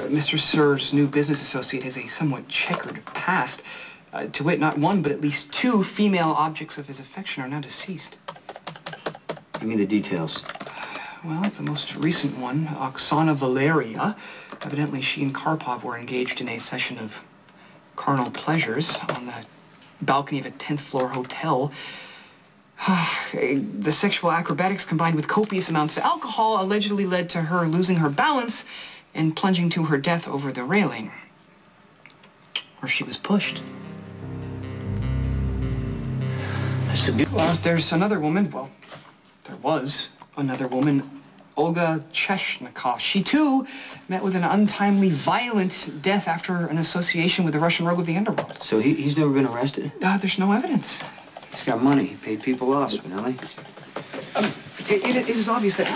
Mr. Sir's new business associate has a somewhat checkered past. To wit, not one, but at least two female objects of his affection are now deceased. Give me the details. Well, the most recent one, Oksana Valeria, evidently she and Karpov were engaged in a session of carnal pleasures on the balcony of a 10th floor hotel. The sexual acrobatics combined with copious amounts of alcohol allegedly led to her losing her balance and plunging to her death over the railing, where she was pushed. Well, there's another woman. Well, there was another woman, Olga Cheshnikov. She, too, met with an untimely, violent death after an association with the Russian rogue of the underworld. So he's never been arrested? There's no evidence. He's got money. He paid people off, Spinelli. It is obvious that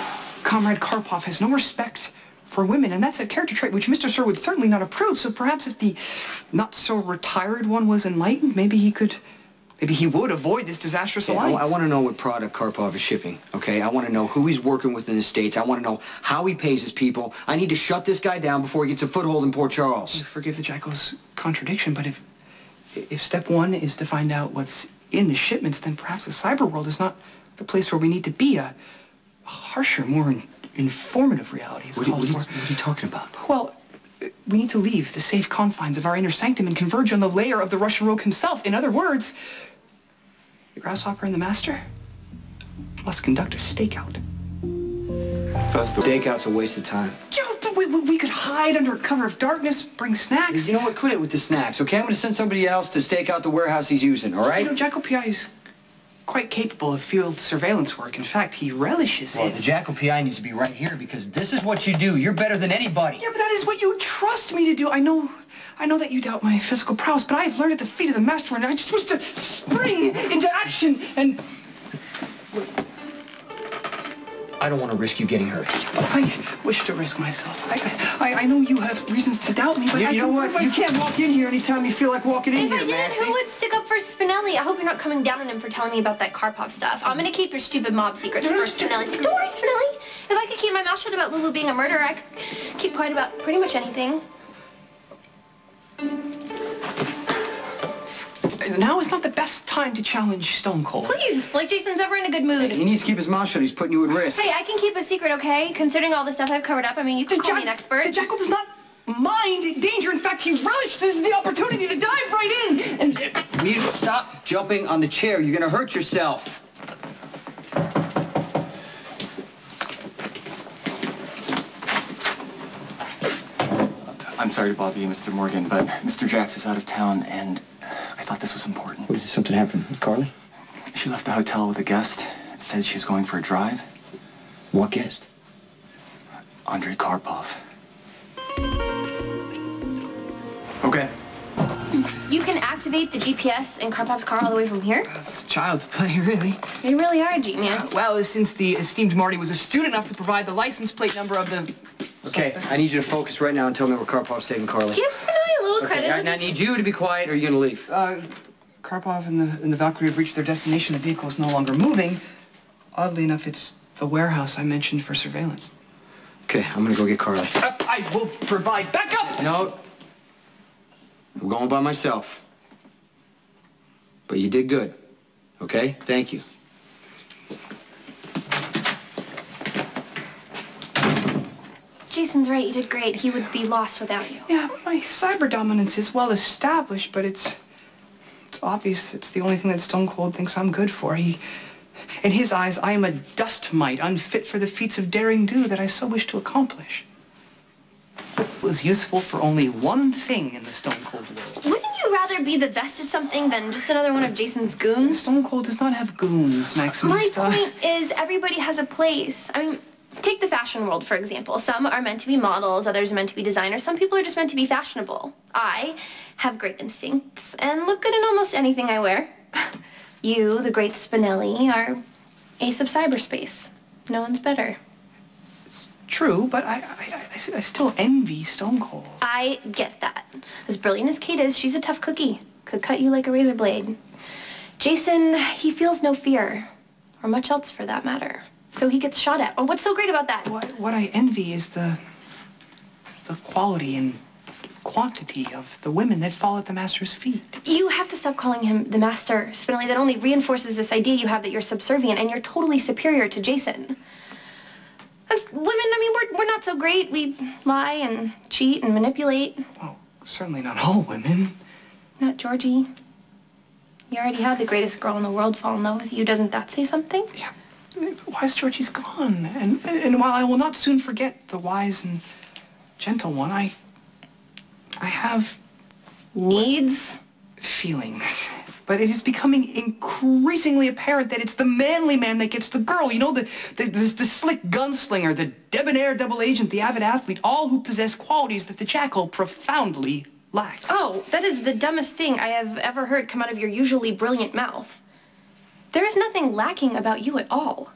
Comrade Karpov has no respect for women, and that's a character trait which Mr. Sir would certainly not approve. So perhaps if the not-so-retired one was enlightened, maybe he would avoid this disastrous alliance. I want to know what product Karpov is shipping, okay? I want to know who he's working with in the States. I want to know how he pays his people. I need to shut this guy down before he gets a foothold in Port Charles. Forgive the Jackal's contradiction, but if step one is to find out what's in the shipments, then perhaps the cyber world is not the place where we need to be. A harsher, more informative reality is called for. What are you talking about? Well, we need to leave the safe confines of our inner sanctum and converge on the lair of the Russian rogue himself. In other words, the grasshopper and the master must conduct a stakeout. First, the stakeout's a waste of time. Yeah, but we could hide under cover of darkness, bring snacks. You know what? Quit it with the snacks, okay? I'm going to send somebody else to stake out the warehouse he's using, all right? You know, Jackal PI is quite capable of field surveillance work. In fact, he relishes it. Well, the Jackal PI needs to be right here because this is what you do. You're better than anybody. Yeah, but that is what you trust me to do. I know that you doubt my physical prowess, but I have learned at the feet of the master, and I just wish to spring into action and... I don't want to risk you getting hurt. I wish to risk myself. I know you have reasons to doubt me, but you know what? You can't walk in here anytime you feel like walking in here, If I did, who would stick up for Spinelli? I hope you're not coming down on him for telling me about that Karpov stuff. I'm gonna keep your stupid mob secrets for Spinelli's sake. Don't worry, Spinelli. If I could keep my mouth shut about Lulu being a murderer, I could keep quiet about pretty much anything. Now is not the best time to challenge Stone Cold. Please, like Jason's ever in a good mood. He needs to keep his mouth shut. He's putting you at risk. Hey, I can keep a secret, okay? Considering all the stuff I've covered up, I mean, you can call me an expert. The Jackal does not mind danger. In fact, he relishes the opportunity to dive right in. And you need to stop jumping on the chair. You're going to hurt yourself. I'm sorry to bother you, Mr. Morgan, but Mr. Jax is out of town, and I thought this was important. Did something happen with Carly? She left the hotel with a guest. It said she was going for a drive. What guest? Andrei Karpov. Okay. You can activate the GPS in Karpov's car all the way from here? That's child's play, really. You really are a genius. Well, since the esteemed Marty was astute enough to provide the license plate number of the... Okay, I need you to focus right now and tell me where Karpov's taking Carly. Give Spinelli a little credit. I need you to be quiet or you're going to leave. Karpov and the Valkyrie have reached their destination. The vehicle is no longer moving. Oddly enough, it's the warehouse I mentioned for surveillance. Okay, I'm going to go get Carly. I will provide backup! No. I'm going by myself. But you did good. Okay? Thank you. Jason's right, you did great. He would be lost without you. Yeah, my cyber dominance is well established, but it's obvious it's the only thing that Stone Cold thinks I'm good for. In his eyes, I am a dust mite, unfit for the feats of daring do that I so wish to accomplish. It was useful for only one thing in the Stone Cold world. Wouldn't you rather be the best at something than just another one of Jason's goons? Stone Cold does not have goons, Maximus. My point is, everybody has a place. I mean, take the fashion world, for example. Some are meant to be models, others are meant to be designers. Some people are just meant to be fashionable. I have great instincts and look good in almost anything I wear. You, the great Spinelli, are ace of cyberspace. No one's better. It's true, but I still envy Stone Cold. I get that. As brilliant as Kate is, she's a tough cookie. Could cut you like a razor blade. Jason, he feels no fear, or much else for that matter. So he gets shot at. Oh, what's so great about that? What I envy is the the quality and quantity of the women that fall at the master's feet. You have to stop calling him the master, Spinelli. That only reinforces this idea you have that you're subservient and you're totally superior to Jason. As women, I mean, we're not so great. We lie and cheat and manipulate. Well, certainly not all women. Not Georgie. You already had the greatest girl in the world fall in love with you. Doesn't that say something? Yeah. Wise Georgie's gone. And while I will not soon forget the wise and gentle one, I have needs, feelings. But it is becoming increasingly apparent that it's the manly man that gets the girl. You know, the slick gunslinger, the debonair double agent, the avid athlete, all who possess qualities that the jackal profoundly lacks. Oh, that is the dumbest thing I have ever heard come out of your usually brilliant mouth. There is nothing lacking about you at all.